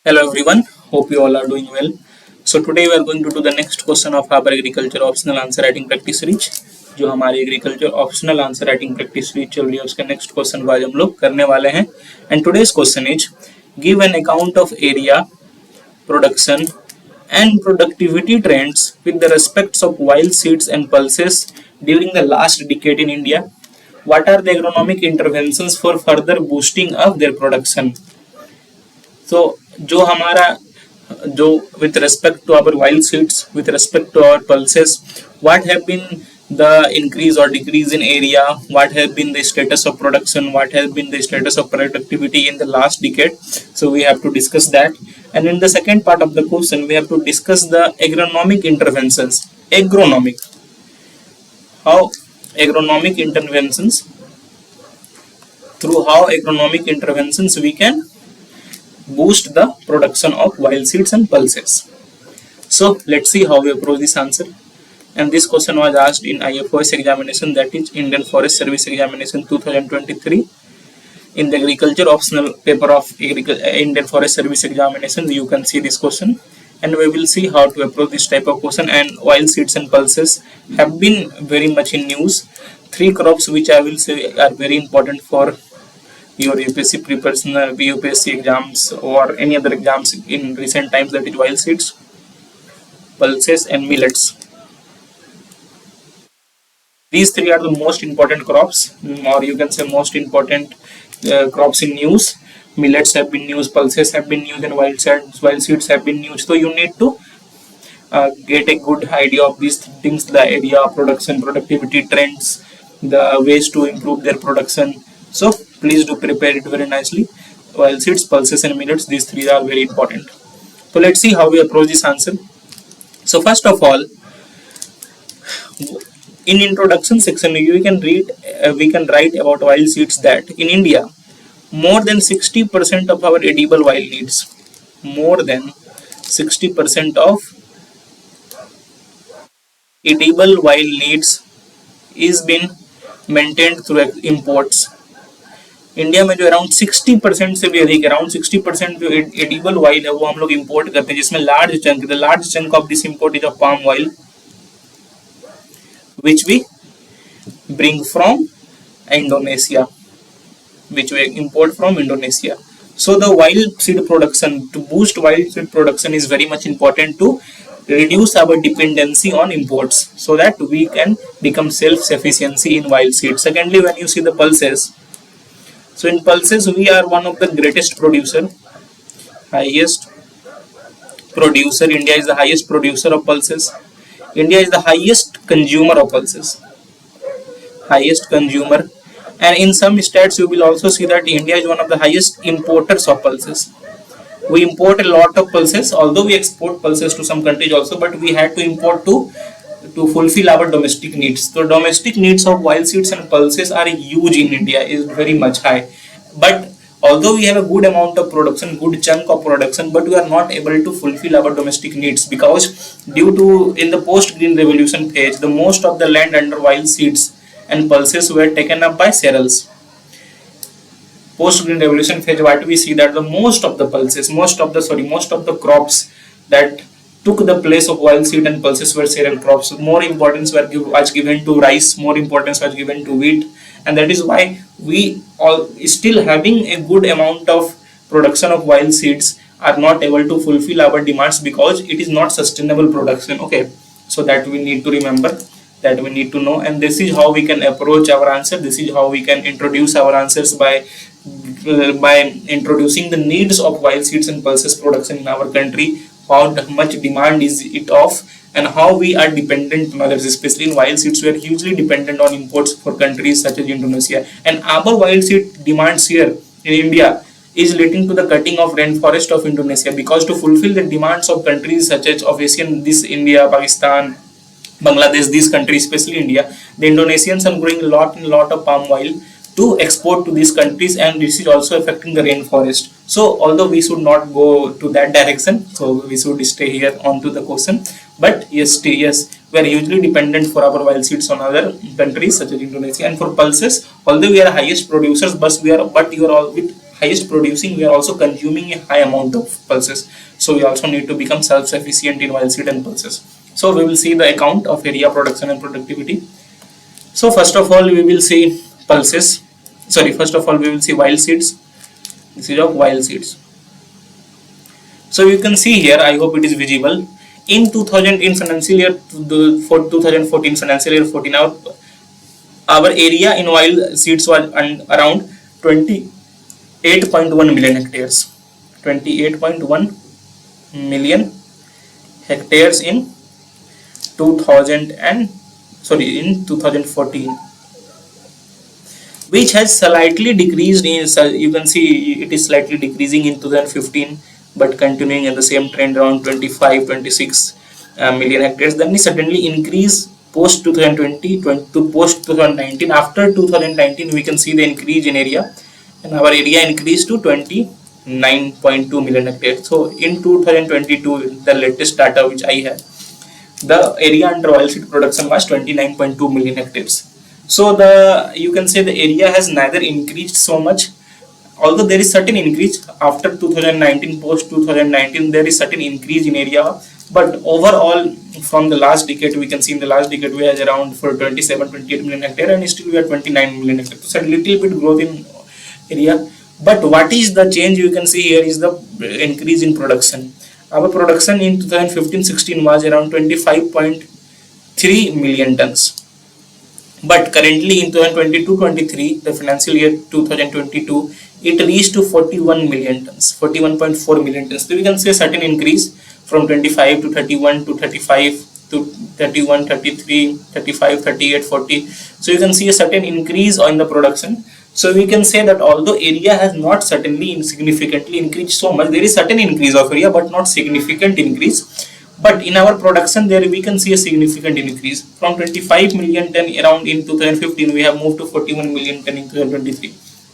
Hello everyone, hope you all are doing well. So today we are going to do the next question of our agriculture optional answer writing practice series. जो हमारी agriculture optional answer writing practice series चल रही है उसका next question को आज हम लोग करने वाले हैं. And today's question is give an account of area production and productivity trends with the respects of wild seeds and pulses during the last decade in India. What are the agronomic interventions for further boosting of their production? So जो हमारा जो with respect to our wild seeds, with respect to our pulses, what have been the increase or decrease in area, what have been the status of production, what has been the status of productivity in the last decade. So we have to discuss that. And in the second part of the question, we have to discuss the agronomic interventions. How agronomic interventions, through how agronomic interventions we can boost the production of wild seeds and pulses. So let's see how we approach this answer. And this question was asked in IFOS examination, that is Indian Forest Service examination 2023. In the agriculture optional paper of Indian Forest Service examination, you can see this question, and we will see how to approach this type of question. And wild seeds and pulses have been very much in news. Three crops which I will say are very important for your UPSC preparation, UPSC exams or any other exams in recent times, that is wild seeds, pulses and millets. These three are the most important crops, or you can say most important crops in news. Millets have been used, pulses have been used, and wild seeds have been used. So you need to get a good idea of these things: the area, production, productivity trends, the ways to improve their production. So please do prepare it very nicely. Wild seeds, pulses, and millets, these three are very important. So let's see how we approach this answer. So first of all, in introduction section, we can write about wild seeds that in India, more than 60% of our edible wild needs, more than 60% of edible wild needs is been maintained through imports. India में जो around 60% से भी अधिक, around 60% जो edible oil है वो हम लोग इंपोर्ट करते हैं, जिसमें large chunk of this import is of palm oil which we bring from Indonesia, which we import from Indonesia. So the wild seed production, to boost wild seed production, is very much important to reduce our dependency on imports, so that we can become self-sufficiency in wild seed. Secondly, when you see the pulses, so in pulses we are one of the greatest highest producer. India is the highest producer of pulses. India is the highest consumer of pulses, and in some states you will also see that India is one of the highest importers of pulses. We import a lot of pulses, although we export pulses to some countries also, but we had to import to fulfill our domestic needs. So domestic needs of wild seeds and pulses are huge in India, is very much high. But although we have a good amount of production, good chunk of production, but we are not able to fulfill our domestic needs, because due to in the post green revolution phase, the most of the land under wild seeds and pulses were taken up by cereals. Post green revolution phase, what we see that the most of the crops that took the place of wild seed and pulses were cereal crops. More importance was given to rice, more importance was given to wheat, and that is why we all still having a good amount of production of wild seeds are not able to fulfill our demands, because it is not sustainable production. Okay, so that we need to remember, that we need to know, and this is how we can approach our answer. This is how we can introduce our answers by introducing the needs of wild seeds and pulses production in our country, how much demand is it of, and how we are dependent on others. Especially in wild seeds, we are hugely dependent on imports for countries such as Indonesia, and our wild seed demands here in India is leading to the cutting of rainforest of Indonesia, because to fulfill the demands of countries such as of Asian, this India, Pakistan, Bangladesh, these countries, especially India, the Indonesians are growing a lot of palm oil to export to these countries, and this is also affecting the rainforest. So although we should not go to that direction, so we should stay here onto the question. But yes, we are hugely dependent for our wild seeds on other countries such as Indonesia. And for pulses, although we are highest producers, but you are all with highest producing, we are also consuming a high amount of pulses. So we also need to become self-sufficient in oilseed and pulses. So we will see the account of area, production and productivity. So first of all we will see pulses. Sorry, first of all we will see wild seeds. This is of wild seeds. So you can see here, I hope it is visible. In 2000, in financial year for 2014 financial year 14, our area in wild seeds was around 28.1 million hectares. 28.1 million hectares in 2000 and in 2014, which has slightly decreased in, you can see it is slightly decreasing in 2015, but continuing in the same trend around 25-26 million hectares. Then we suddenly increase post 2020 to post 2019. After 2019 we can see the increase in area, and our area increased to 29.2 million hectares. So in 2022, the latest data which I have, the area under oilseed production was 29.2 million hectares. So the, you can say the area has neither increased so much, although there is certain increase after 2019, post 2019 there is certain increase in area, but overall from the last decade we can see in the last decade we are around for 27-28 million hectare, and still we are 29 million hectare. So a little bit growth in area. But what is the change you can see here is the increase in production. Our production in 2015-16 was around 25.3 million tons. But currently in 2022-23, the financial year 2022, it reached to 41 million tons, 41.4 million tons. So we can see a certain increase from 25 to 31 to 35 to 31, 33, 35, 38, 40. So you can see a certain increase in the production. So we can say that although area has not certainly significantly increased so much, there is certain increase of area but not significant increase. But in our production there we can see a significant increase from 25 million ton around in 2015, we have moved to 41 million ton in 2023.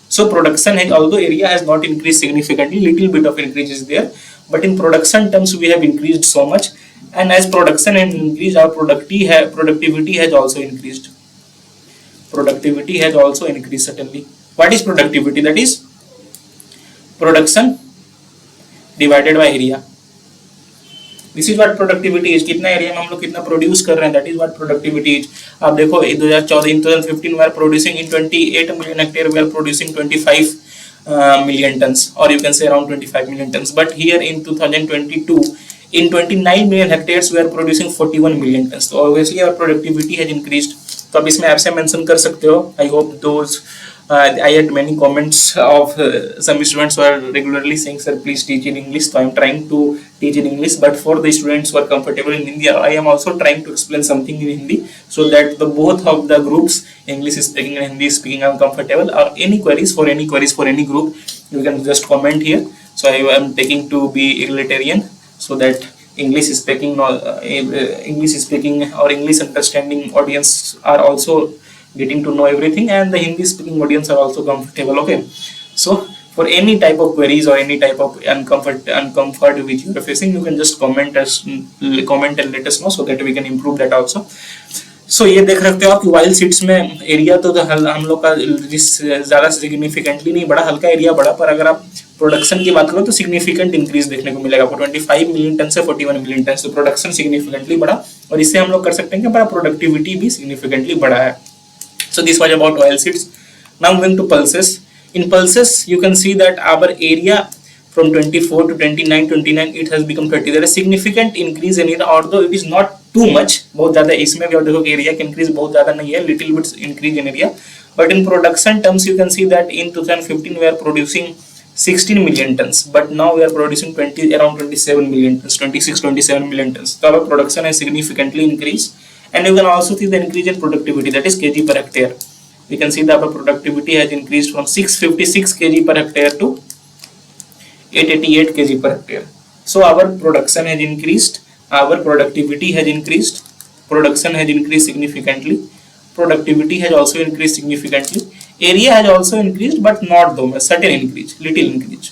So production has, although area has not increased significantly, little bit of increase is there, but in production terms we have increased so much, and as production has increased, our productivity has also increased. Productivity has also increased certainly. What is productivity? That is production divided by area. This is what productivity is, कितना area में हम लोग कितना produce कर रहे हैं, that is what productivity is. आप देखो 2014 in 2015 we are producing in 28 million hectare, we are producing 25 million tons, or you can say around 25 million tons. But here in 2022 in 29 million hectares we are producing 41 million tons. So obviously our productivity has increased. तो आप इसमें ऐसे mention कर सकते हो. I hope those I had many comments of some students who are regularly saying, sir, please teach in English. So I am trying to teach in English, but for the students who are comfortable in Hindi, I am also trying to explain something in Hindi, so that the both of the groups, English speaking and Hindi speaking, are comfortable. Or any queries for any group, you can just comment here. So I am taking to be egalitarian, so that English speaking or English understanding audience are also getting to know everything, and the Hindi speaking audience are also comfortable. Okay, so for any type of queries or any type of uncomfort which you are facing, you can just comment and let us know, so that we can improve that also. So ये देख सकते हो आप कि wild seeds में area तो हम लोग का ज़्यादा सिग्निफिकेंटली नहीं बढ़ा, हल्का एरिया बढ़ा, पर अगर आप प्रोडक्शन की बात करो तो सिग्निफिकेंट इंक्रीज देखने को मिलेगा. 25 मिलियन टन से 41 मिलियन टन, तो प्रोडक्शन सिग्निफिकेंटली बढ़ा, और इससे हम लोग कर सकते हैं कि हमारा प्रोडक्टिविटी भी सिग्निफिकेंटली बढ़ा है. So this was about oilseeds. Now moving to pulses. In pulses, you can see that our area from 24 to 29, it has become 30. There is significant increase in it, although it is not too much. बहुत ज़्यादा इसमें भी आप देखो कि area का increase बहुत ज़्यादा नहीं है, little bit increase in area. But in production terms, you can see that in 2015 we are producing 16 million tons, but now we are producing around 27 million tons, 26-27 million tons. So our production has significantly increased. And you can also see the increase in productivity, that is kg per hectare. We can see that our productivity has increased from 656 kg per hectare to 888 kg per hectare. So our production has increased, our productivity has increased, production has increased significantly, productivity has also increased significantly, area has also increased, but not though much, certain increase, little increase.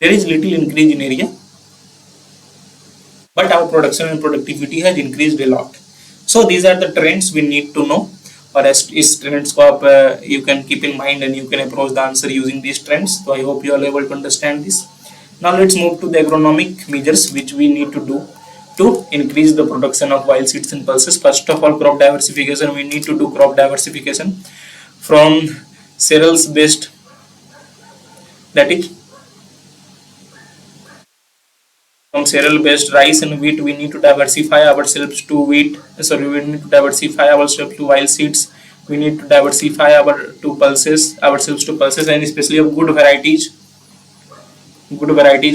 There is little increase in area, but our production and productivity has increased a lot. So these are the trends we need to know. और इस trends को आप you can keep in mind and you can approach the answer using these trends. So I hope you are able to understand this. Now let's move to the agronomic measures which we need to do to increase the production of wild seeds and pulses. First of all, crop diversification. We need to do crop diversification from cereals based, that is from cereal based rice and wheat. We need to diversify ourselves to wheat, sorry, we need to diversify ourselves to wild seeds. We need to diversify ourselves to pulses, and especially of good varieties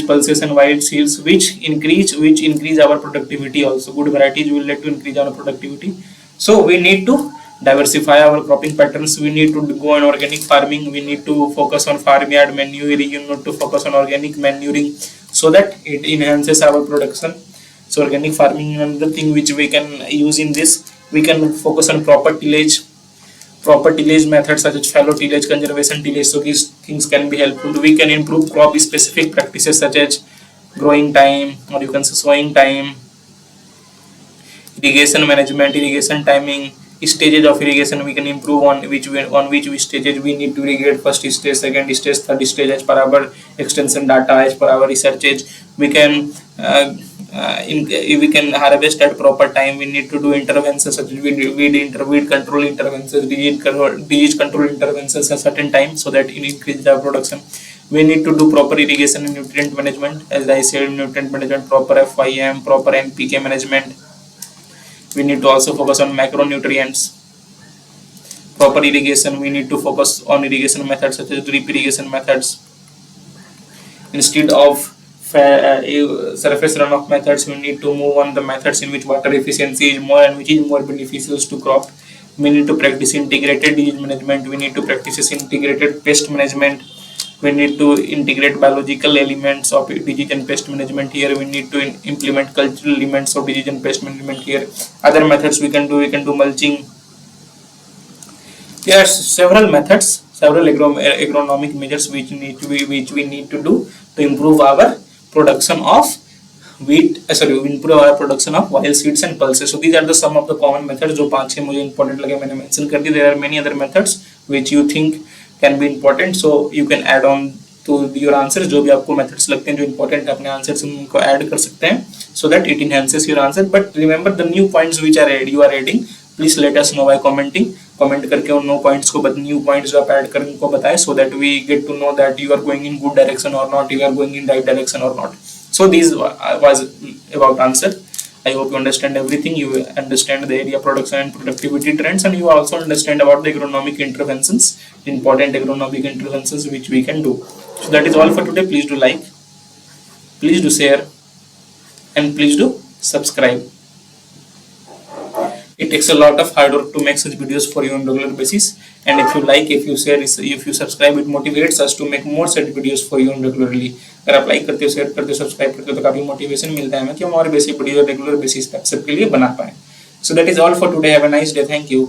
pulses and wild seeds which increase our productivity. Also good varieties will let to increase our productivity. So we need to diversify our cropping patterns. We need to go on organic farming. We need to focus on farmyard manuring. You need to focus on organic manuring so that it enhances our production. So organic farming, another thing which we can use in this, we can focus on proper tillage methods such as fallow tillage, conservation tillage. So these things can be helpful. We can improve crop specific practices such as growing time, or you can say sowing time, irrigation management, irrigation timing, stages of irrigation. We can improve on which stages we need to irrigate: first stage, second stage, third stage, as per our extension data, as per our research age. We can we can harvest at proper time. We need to do interventions such as weed control interventions, disease control interventions at certain time so that it increases our production. We need to do proper irrigation and nutrient management. As I said, nutrient management, proper FIM, proper NPK management. We need to also focus on macronutrients. Proper irrigation, we need to focus on irrigation methods such as drip irrigation methods. Instead of surface runoff methods, we need to move on the methods in which water efficiency is more and which is more beneficial to crop. We need to practice integrated disease management. We need to practice integrated pest management. We need to integrate biological elements of disease and pest management here. We need to implement cultural elements of disease and pest management here. Other methods we can do mulching. There are several methods, several agronomic measures which we need to do to improve our production of improve our production of wild seeds and pulses. So these are the some of the common methods जो 5-6 मुझे important लगे मैंने mention कर दी. There are many other methods which you think can be important, so you can add on to your answers. जो भी आपको methods लगते हैं जो important है अपने answers में उनको add कर सकते हैं so that it enhances your answer. But remember the new points which you are adding, please let us know by commenting. Comment करके उन नो पॉइंट्स को न्यू पॉइंट्स जो आप ऐड करें उनको बताएं so that we get to know that you are going in good direction or not, you are going in right direction or not. So this was about answer. I hope you understand everything. You understand the area production and productivity trends, and you also understand about the agronomic interventions, important agronomic interventions which we can do. So that is all for today. Please do like, please do share, and please do subscribe. It takes a lot of hard work to make such videos for you on regular basis, and if you like, if you share, if you subscribe, it motivates us to make more such videos for you on regularly. अगर आप like करते हो, share करते हो, subscribe करते हो तो काफी मोटिवेशन मिलता है हमें कि हम और बेसिक वीडियो रेगुलर बेसिस पे आप सबके लिए बना पाए. So that is all for today. Have a nice day. Thank you.